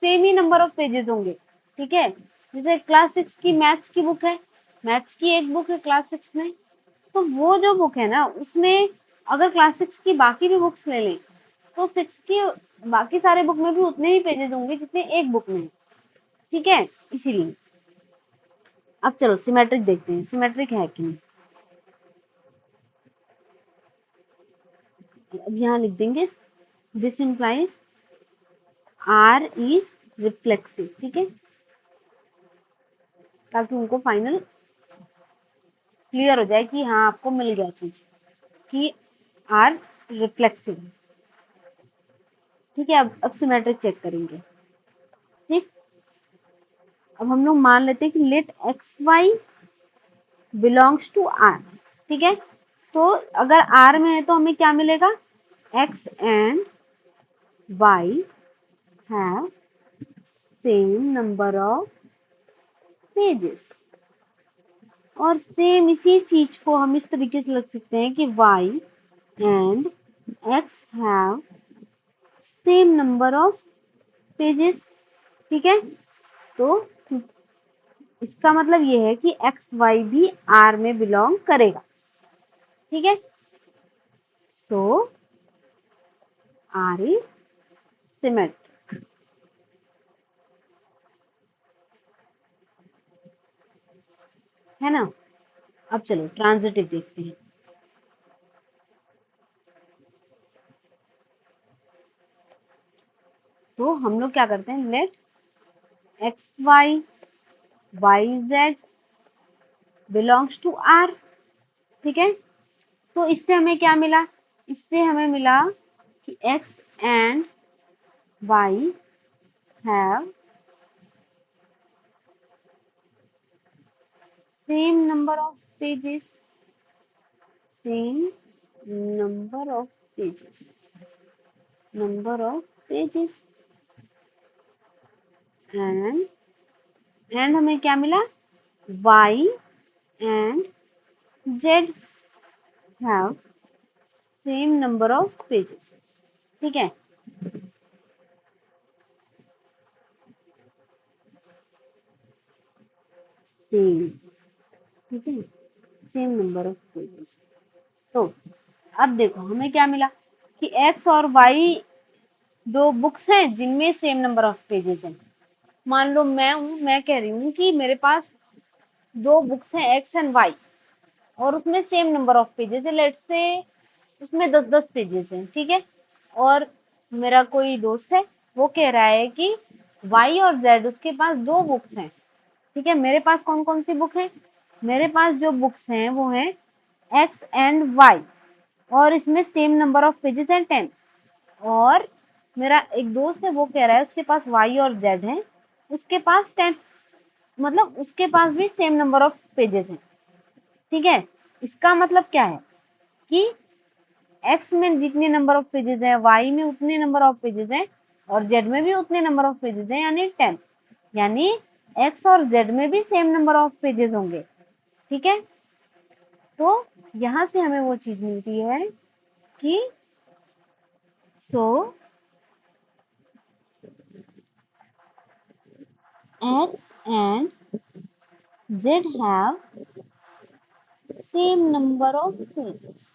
सेम ही नंबर ऑफ पेजेस होंगे। ठीक है, जैसे क्लास 6 की मैथ्स की बुक है, मैथ्स की एक बुक है क्लास 6 में, तो वो जो बुक है ना उसमें अगर क्लास 6 की बाकी भी बुक्स ले लें तो 6 की बाकी सारे बुक में भी उतने ही पेजेस होंगे जितने एक बुक में है। ठीक है, इसीलिए अब चलो सिमेट्रिक देखते हैं, सिमेट्रिक है कि नहीं। अब यहाँ लिख देंगे this implies R is reflexive. ठीक है, ताकि उनको फाइनल क्लियर हो जाए कि हाँ आपको मिल गया चीज कि आर रिफ्लेक्सिव। ठीक है, अब सिमेट्रिक चेक करेंगे। ठीक, अब हम लोग मान लेते हैं कि let X Y belongs to R. ठीक है, तो अगर आर में है तो हमें क्या मिलेगा? X and why have same number of pages. और सेम इसी चीज को हम इस तरीके से लिख सकते हैं कि Y and X have same number of pages. ठीक है, तो इसका मतलब ये है कि एक्स वाई भी आर में बिलोंग करेगा। ठीक है, सो आर इज सिमेट्रिक। है ना? अब चलो ट्रांजिटिव देखते हैं। तो हम लोग क्या करते हैं, let X Y Y Z belongs to R. ठीक है, तो इससे हमें क्या मिला? इससे हमें मिला कि x and y have same number of pages, same number of pages, number of pages, and हमें क्या मिला, y and z have same number of pages. ठीक है, सेम, ठीक है, सेम नंबर ऑफ पेजेस। तो अब देखो हमें क्या मिला कि x और y दो बुक्स हैं जिनमें सेम नंबर ऑफ पेजेस हैं। मान लो मैं कह रही हूँ कि मेरे पास दो बुक्स हैं एक्स एंड वाई और उसमें सेम नंबर ऑफ पेजेस है, लेट्स से उसमें 10-10 पेजेस हैं, ठीक है। और मेरा कोई दोस्त है, वो कह रहा है कि वाई और जेड उसके पास दो बुक्स हैं, ठीक है। मेरे पास कौन कौन सी बुक है, मेरे पास जो बुक्स हैं वो हैं एक्स एंड वाई और इसमें सेम नंबर ऑफ पेजेस हैं 10। और मेरा एक दोस्त है, वो कह रहा है उसके पास वाई और जेड है, उसके पास 10, मतलब उसके पास भी सेम नंबर ऑफ पेजेस हैं, ठीक है। इसका मतलब क्या है कि एक्स में जितने नंबर ऑफ पेजेस हैं, वाई में उतने नंबर ऑफ पेजेस हैं और जेड में भी उतने नंबर ऑफ पेजेस हैं, यानी 10। यानी एक्स और जेड में भी सेम नंबर ऑफ पेजेस होंगे, ठीक है। तो यहां से हमें वो चीज मिलती है कि so X and Z have same number of pages.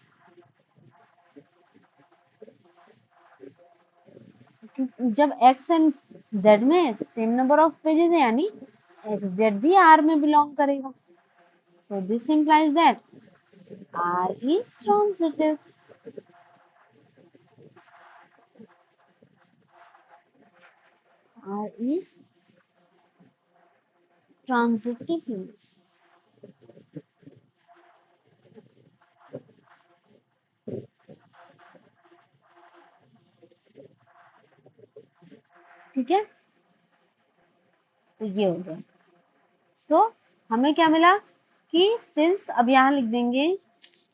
जब एक्स एंड जेड में सेम नंबर ऑफ पेजेस है यानी एक्स जेड भी आर में बिलोंग करेगा। So this implies that R is transitive. R is transitive units, ठीक है। तो ये हो गया। सो हमें क्या मिला कि सिंस, अब यहाँ लिख देंगे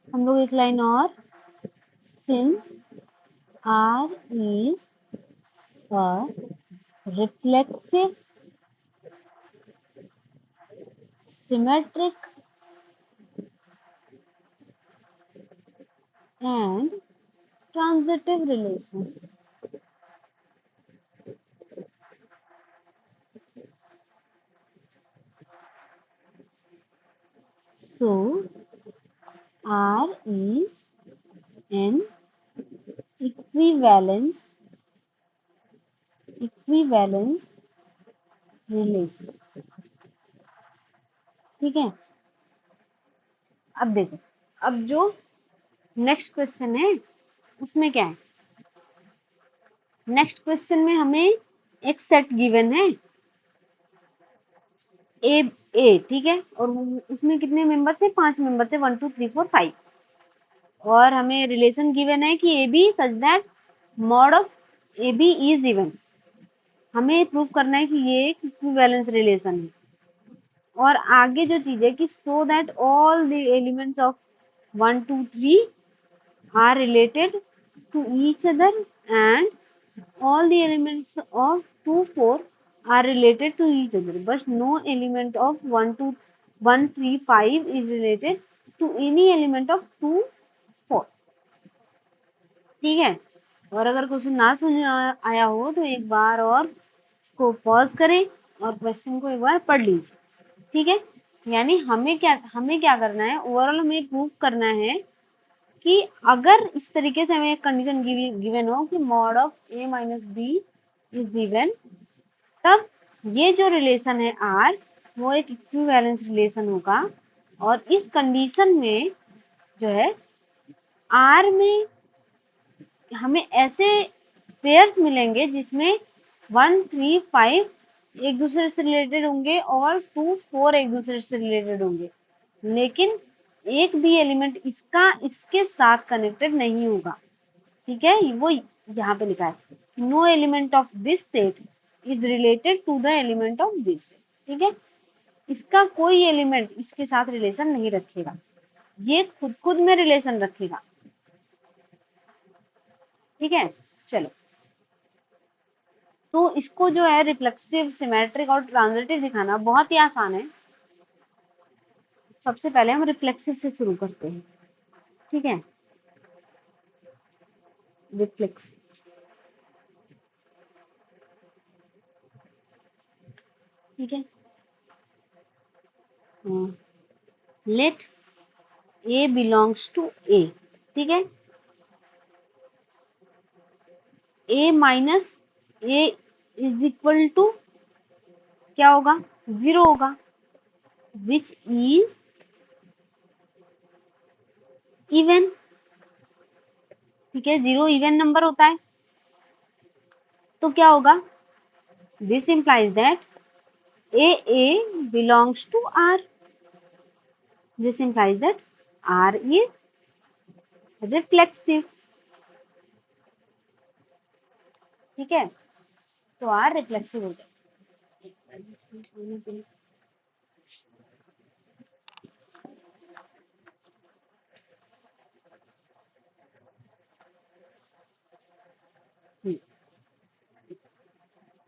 हम लोग एक लाइन और, since R is a reflexive symmetric and transitive relation, so R is an equivalence relation, ठीक है। अब देखो, अब जो नेक्स्ट क्वेश्चन है उसमें क्या है, नेक्स्ट क्वेश्चन में हमें एक सेट गिवन है ए, ठीक है। और उसमें कितने मेंबर्स है, 5 मेंबर्स है, 1 2 3 4 5। और हमें रिलेशन गिवन है कि A B such that mod of A B is even. हमें प्रूव करना है कि ये एक इक्विवेलेंस रिलेशन है। और आगे जो चीज है कि so that all the elements of 1 2 3 are related to each other and all the elements of 2 4 are related to each other, but no element of 1 2 1 3 5 is related to any element of 2 4, ठीक है। और अगर question ना समझ आया हो तो एक बार और इसको पॉज करें और क्वेश्चन को एक बार पढ़ लीजिए, ठीक है। यानी हमें क्या करना है, ओवरऑल हमें प्रूव करना है कि अगर इस तरीके से हमें एक कंडीशन गिवन हो कि mod of A minus B is even, तब ये जो रिलेशन है आर वो एक इक्विवेलेंस रिलेशन होगा। और इस कंडीशन में जो है आर में हमें ऐसे पेयर्स मिलेंगे जिसमें 1 3 5 एक दूसरे से रिलेटेड होंगे और 2 4 एक दूसरे से रिलेटेड होंगे, लेकिन एक भी एलिमेंट इसके साथ कनेक्टेड नहीं होगा, ठीक है। वो यहाँ पे लिखा है no element of this set is related to the element of this set. ठीक है, इसका कोई एलिमेंट इसके साथ रिलेशन नहीं रखेगा, ये खुद खुद में रिलेशन रखेगा। ठीक है, चलो, तो इसको जो है रिफ्लेक्सिव, सिमेट्रिक और ट्रांजिटिव दिखाना बहुत ही आसान है। सबसे पहले हम रिफ्लेक्सिव से शुरू करते हैं। ठीक है, रिफ्लेक्स, ठीक है, let A belongs to A. ठीक है, A minus A is equal to क्या होगा, 0 होगा, विच इज इवन। ठीक है, 0 इवन नंबर होता है, तो क्या होगा, this implies that A belongs to R. This implies that R is reflexive. ठीक है, तो आर रिफ्लेक्सिव हो जाए।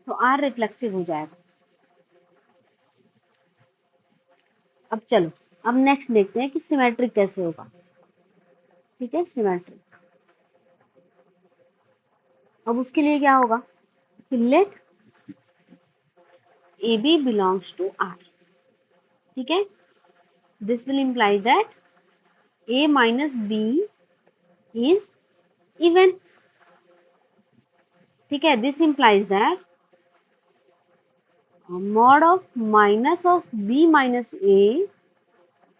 तो आर रिफ्लेक्सिव हो जाएगा। अब चलो, अब नेक्स्ट देखते हैं कि सिमेट्रिक कैसे होगा। ठीक है, सिमेट्रिक, अब उसके लिए क्या होगा कि let A B belongs to R. ठीक है, this will imply that a minus b is even. ठीक है, this implies that mod of minus of b minus a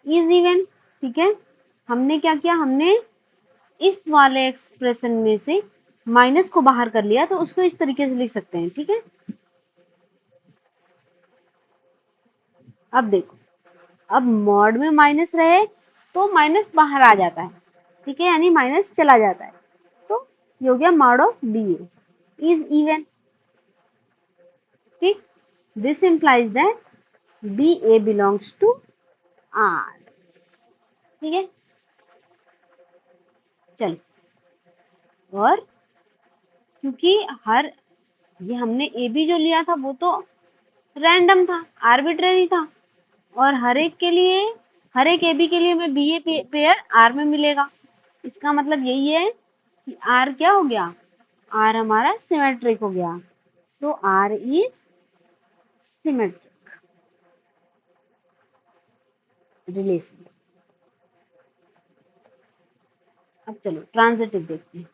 is even. ठीक है, हमने क्या किया, हमने इस वाले एक्सप्रेशन में से माइनस को बाहर कर लिया, तो उसको इस तरीके से लिख सकते हैं। ठीक है, अब देखो, अब मॉड में माइनस रहे तो माइनस बाहर आ जाता है। ठीक है, यानी माइनस चला जाता है, तो ये हो गया mod of B is even. ठीक, this implies that B A belongs to R. ठीक है, चलो, और क्योंकि हर, ये हमने ए बी जो लिया था वो तो रैंडम था, आर्बिट्रेरी था, और हर एक के लिए, हर एक ए बी के लिए हमें बी ए पेयर आर में मिलेगा। इसका मतलब यही है कि आर क्या हो गया, आर हमारा सिमेट्रिक हो गया। सो आर इज सिमेट्रिक रिलेशन। अब चलो ट्रांजिटिव देखते हैं।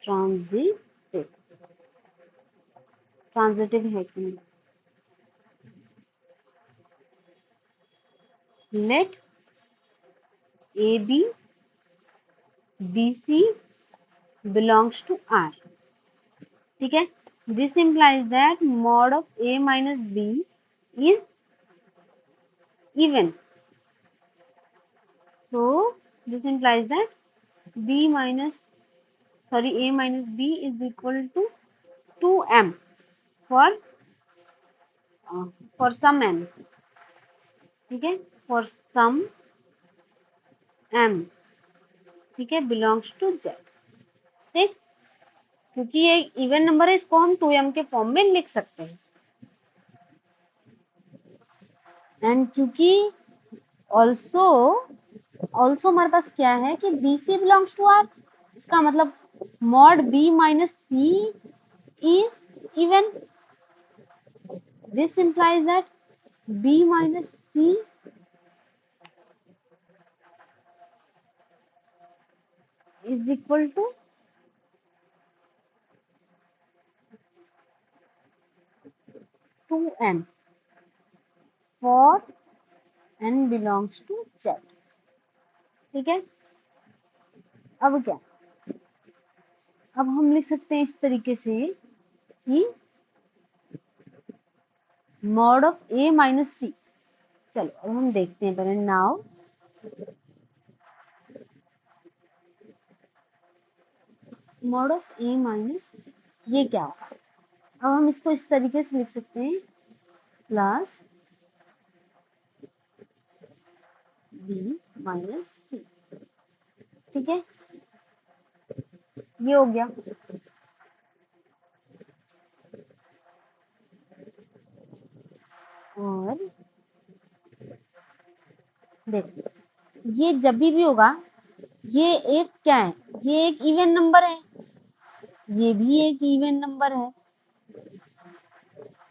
ट्रांजिटिव, ट्रांजिटिव है कि नहीं, let A B B C belongs to R. ठीक है, this implies that mod of a minus b is even. So this implies that b minus, sorry, a minus b is equal to 2m for some n. ठीक है, for some m, ठीक है, belongs to z। ठीक, क्योंकि ये even number है, इसको हम 2m के फॉर्म में लिख सकते हैं। एंड क्योंकि ऑल्सो, ऑल्सो हमारे पास क्या है कि B C belongs to R, इसका मतलब mod B minus C is even. This implies that b minus c is equal to 2n for n belongs to z। ठीक है, अब क्या, अब हम लिख सकते हैं इस तरीके से कि mod of a minus C. चलो अब हम देखते हैं पहले। Now mod of A minus C, ये क्या होगा? अब हम इसको इस तरीके से लिख सकते हैं, प्लस बी माइनस सी। ठीक है, ये हो गया। और देखो, ये जब भी होगा, ये एक क्या है, ये एक इवन नंबर है, ये भी एक इवन नंबर है,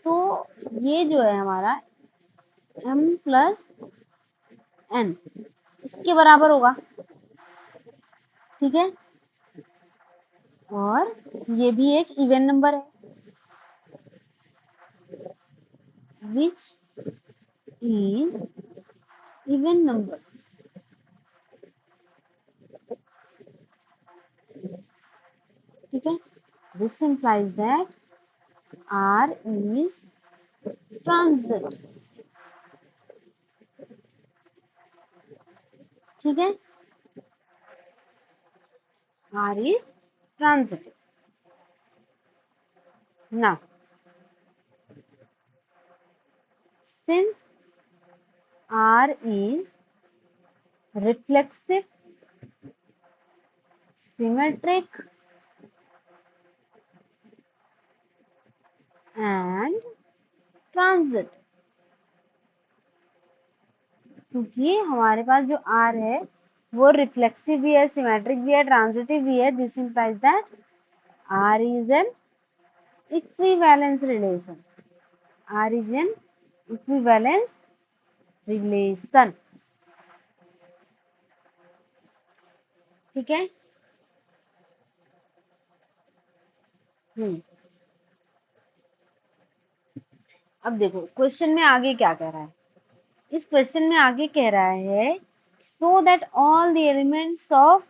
तो ये जो है हमारा m प्लस n इसके बराबर होगा। ठीक है, और ये भी एक इवन नंबर है, विच इज इवन नंबर। ठीक है, this implies that r is transit। ठीक है, r is transitive। now since r is reflexive, symmetric and transit, क्योंकि हमारे पास जो r है वो रिफ्लेक्सिव भी है, सिमेट्रिक भी है, ट्रांजिटिव भी है, this implies that r is an equivalence relation। r is an equivalence relation। ठीक है, अब देखो क्वेश्चन में आगे क्या कह रहा है। इस क्वेश्चन में आगे कह रहा है, so that all the elements of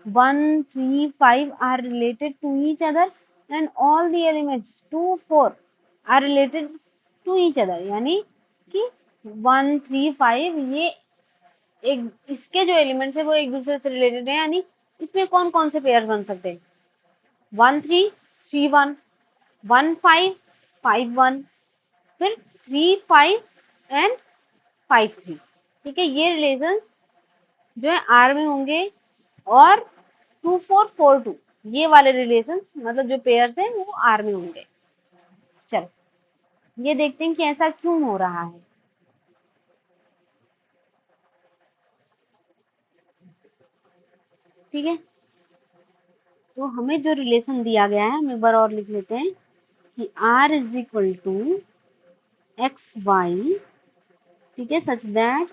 1 3 5 are related to each other and all the elements 2 4 are related to each other। यानी कि 1 3 5 ये एक इसके जो एलिमेंट्स है वो एक दूसरे से रिलेटेड है, यानी इसमें कौन कौन से पेयर बन सकते हैं, 1 3 3 1, 1 5 5 1, फिर 3 5 एंड 5 3। ठीक है, ये रिलेशंस जो है आर में होंगे, और 2 4 4 2 ये वाले रिलेशंस मतलब जो पेयर्स हैं वो आर में होंगे। चलो ये देखते हैं कि ऐसा क्यों हो रहा है। ठीक है, तो हमें जो रिलेशन दिया गया है हम एक बार और लिख लेते हैं कि r is equal to X Y. ठीक है, such that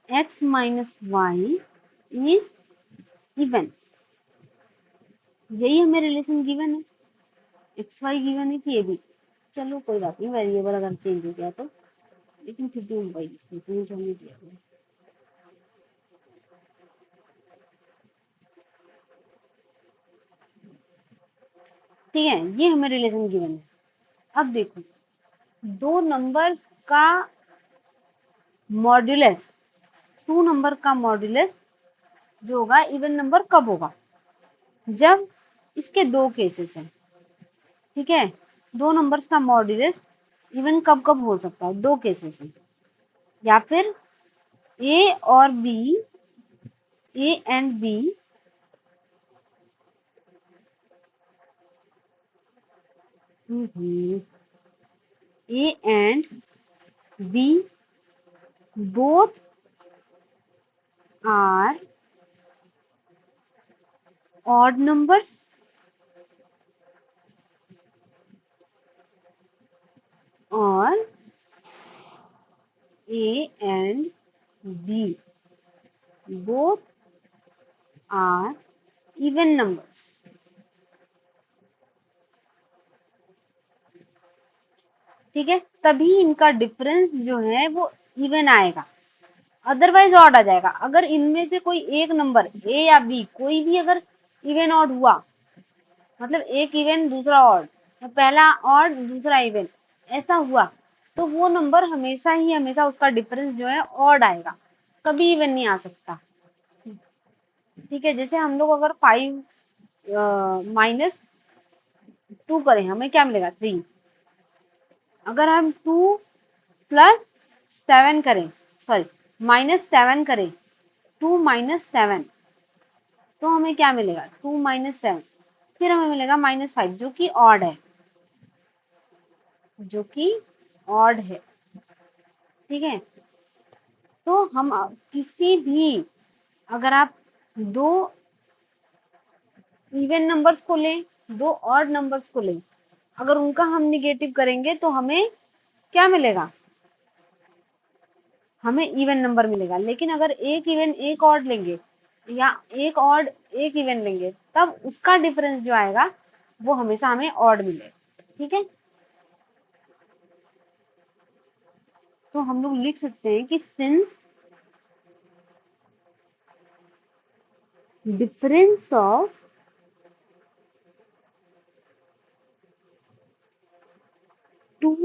x minus Y is even. यही हमें रिलेशन गिवन है, एक्स वाई गिवन है कि ये भी। चलो कोई बात नहीं, वेरिएबल अगर चेंज हो गया तो, लेकिन फिर भी वही चेंज होने दिया है। ठीक है, ये हमें रिलेशन गिवन है। अब देखो, दो नंबर्स का मॉड्यूलस, टू नंबर का मॉड्यूलस जो होगा इवन नंबर कब होगा, जब इसके दो केसेस हैं। ठीक है, दो नंबर्स का मॉड्यूलस इवन कब कब हो सकता है, दो केसेस हैं, या फिर ए और B, A and B A and B both are odd numbers और A and B both are even numbers। ठीक है, तभी इनका डिफरेंस जो है वो इवन आएगा, अदरवाइज ऑड आ जाएगा। अगर इनमें से कोई एक नंबर ए या बी कोई भी अगर इवन ऑड हुआ, मतलब एक इवन दूसरा ऑड, पहला ऑड दूसरा इवन, ऐसा हुआ तो वो नंबर हमेशा ही हमेशा उसका डिफरेंस जो है ऑड आएगा, कभी इवन नहीं आ सकता। ठीक है, जैसे हम लोग अगर 5 -2 करें हमें क्या मिलेगा 3। अगर हम 2 प्लस 7 करें, सॉरी -7 करें, 2 - 7 तो हमें क्या मिलेगा 2 - 7, फिर हमें मिलेगा -5 जो कि ऑड है, जो कि ऑड है। ठीक है, तो हम किसी भी, अगर आप दो इवन नंबर्स को लें, दो ऑड नंबर्स को लें, अगर उनका हम निगेटिव करेंगे तो हमें क्या मिलेगा, हमें इवन नंबर मिलेगा। लेकिन अगर एक इवन एक ऑड लेंगे या एक ऑड एक इवन लेंगे, तब उसका डिफरेंस जो आएगा वो हमेशा हमें ऑड मिलेगा। ठीक है, तो हम लोग लिख सकते हैं कि since difference of two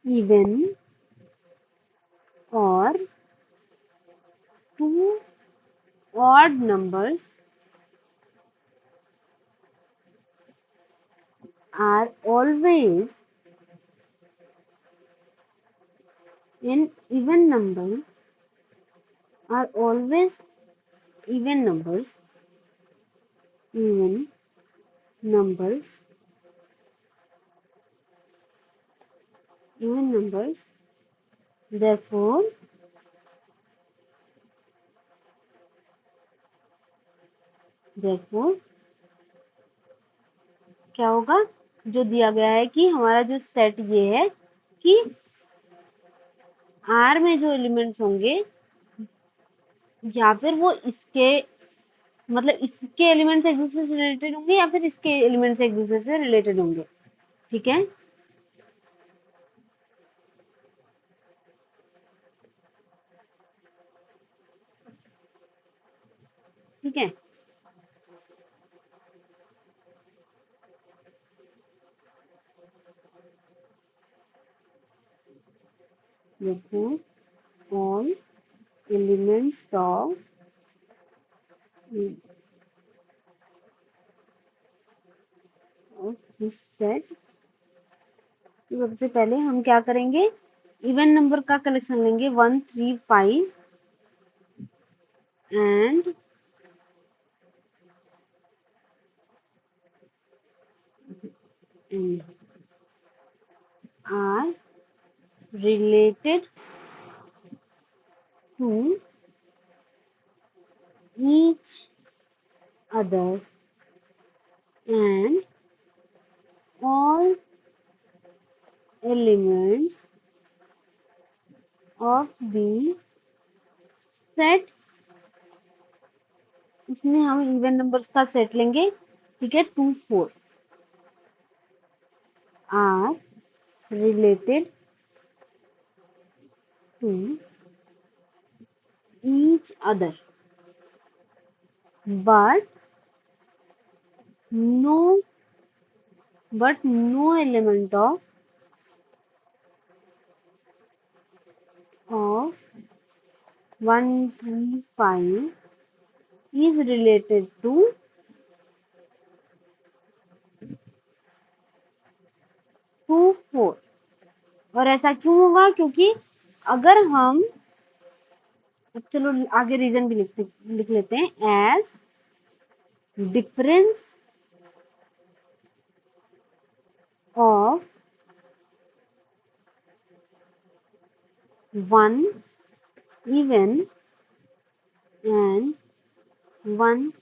even और two odd numbers are always in even number are always even numbers even numbers even numbers therefore क्या होगा, जो दिया गया है कि हमारा जो सेट ये है कि R में जो एलिमेंट्स होंगे या फिर वो इसके, मतलब इसके एलिमेंट्स एक दूसरे से रिलेटेड होंगे या फिर इसके एलिमेंट्स एक दूसरे से रिलेटेड होंगे। ठीक है, ठीक है, therefore all elements of this set, तो सबसे पहले हम क्या करेंगे, इवन नंबर का कलेक्शन लेंगे 1 3 5 and are related to each other and all elements of the set, इसमें हम इवन नंबर्स का सेट लेंगे। ठीक है, 2 4 are related to each other but no element of 1 3 5 is related to 2 4। और ऐसा क्यों होगा, क्योंकि अगर हम, अब चलो आगे रीजन भी लिख लेते हैं, age difference of 1 even and 1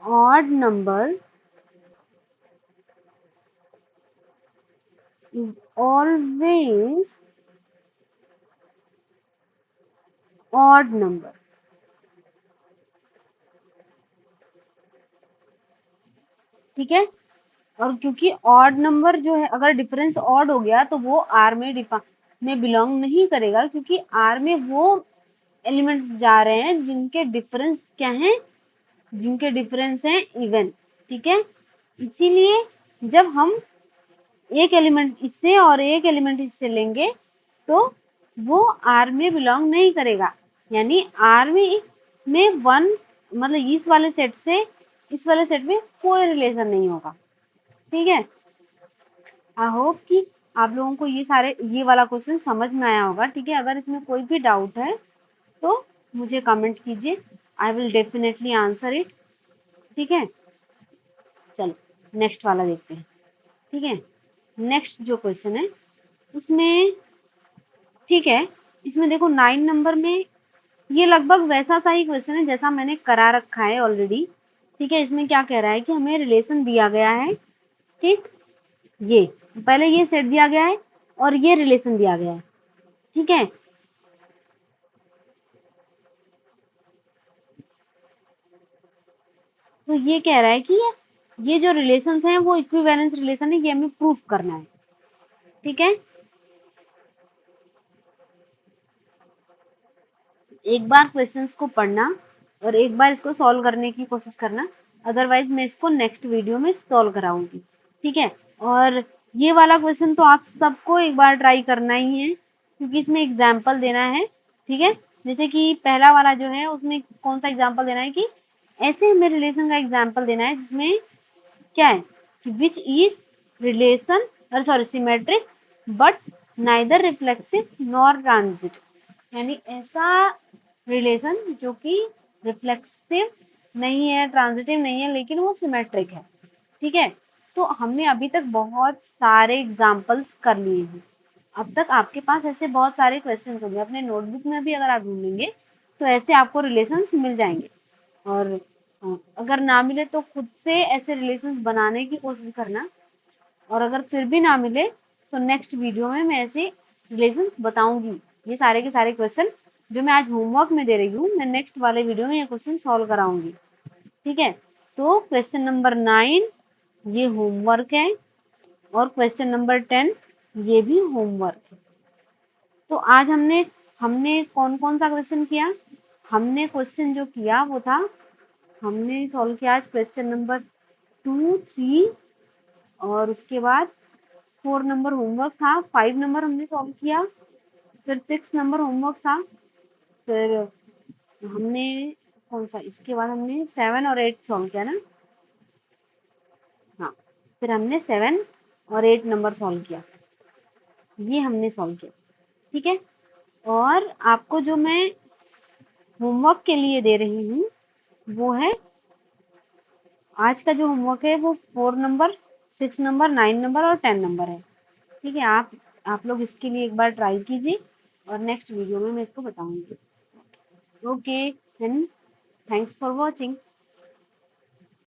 odd number is always odd number। ठीक है, और क्योंकि ऑड नंबर जो है, अगर डिफरेंस ऑड हो गया तो वो आर में बिलोंग नहीं करेगा, क्योंकि आर में वो एलिमेंट्स जा रहे हैं जिनके डिफरेंस क्या हैं, जिनके डिफरेंस हैं इवन। ठीक है, इसीलिए जब हम एक एलिमेंट इससे और एक एलिमेंट इससे लेंगे तो वो आर में बिलोंग नहीं करेगा, यानी आर में 1 मतलब इस वाले सेट से इस वाले सेट में कोई रिलेशन नहीं होगा। ठीक है, आई होप कि आप लोगों को ये वाला क्वेश्चन समझ में आया होगा। ठीक है, अगर इसमें कोई भी डाउट है तो मुझे कमेंट कीजिए, I will definitely answer it. ठीक है, चलो नेक्स्ट वाला देखते हैं। ठीक है, नेक्स्ट जो क्वेश्चन है उसमें, ठीक है, इसमें देखो 9 नंबर में ये लगभग वैसा सा ही क्वेश्चन है जैसा मैंने करा रखा है ऑलरेडी। ठीक है, इसमें क्या कह रहा है कि हमें रिलेशन दिया गया है। ठीक, ये पहले ये सेट दिया गया है और ये रिलेशन दिया गया है। ठीक है, तो ये कह रहा है कि ये जो रिलेशंस हैं वो इक्विवेलेंस रिलेशन है, ये हमें प्रूफ करना है। ठीक है, एक बार क्वेश्चंस को पढ़ना और एक बार इसको सॉल्व करने की कोशिश करना, अदरवाइज मैं इसको नेक्स्ट वीडियो में सॉल्व कराऊंगी। ठीक है, और ये वाला क्वेश्चन तो आप सबको एक बार ट्राई करना ही है क्योंकि इसमें एग्जाम्पल देना है। ठीक है, जैसे कि पहला वाला जो है उसमें कौन सा एग्जाम्पल देना है कि ऐसे हमें रिलेशन का एग्जाम्पल देना है जिसमें क्या है कि which is relation sorry symmetric but neither reflexive nor transit, यानी ऐसा रिलेशन जो कि रिफ्लेक्सिव नहीं है, ट्रांजिटिव नहीं है, लेकिन वो सिमेट्रिक है। ठीक है, तो हमने अभी तक बहुत सारे एग्जाम्पल्स कर लिए हैं। अब तक आपके पास ऐसे बहुत सारे क्वेश्चंस होंगे, अपने नोटबुक में भी अगर आप ढूंढेंगे तो ऐसे आपको रिलेशंस मिल जाएंगे। और अगर ना मिले तो खुद से ऐसे रिलेशंस बनाने की कोशिश करना, और अगर फिर भी ना मिले तो नेक्स्ट वीडियो में मैं ऐसे रिलेशंस बताऊंगी। ये सारे के सारे क्वेश्चन जो मैं आज होमवर्क में दे रही हूँ, मैं नेक्स्ट वाले वीडियो में ये क्वेश्चन सॉल्व कराऊंगी। ठीक है, तो क्वेश्चन नंबर 9 ये होमवर्क है और क्वेश्चन नंबर 10 ये भी होमवर्क है। तो आज हमने हमने कौन कौन सा क्वेश्चन किया? हमने क्वेश्चन जो किया वो था, हमने सॉल्व किया आज क्वेश्चन नंबर 2, 3 और उसके बाद 4 नंबर होमवर्क था, 5 नंबर हमने सॉल्व किया, फिर 6 नंबर होमवर्क था, फिर हमने कौन सा इसके बाद हमने 7 और 8 सॉल्व किया ना। हाँ, फिर हमने 7 और 8 नंबर सॉल्व किया, ये हमने सॉल्व किया। ठीक है, और आपको जो मैं होमवर्क के लिए दे रही हूँ वो है, आज का जो होमवर्क है वो 4 नंबर, 6 नंबर, 9 नंबर और 10 नंबर है। ठीक है, आप लोग इसके लिए एक बार ट्राई कीजिए और नेक्स्ट वीडियो में मैं इसको बताऊंगी। Okay then, thanks for watching.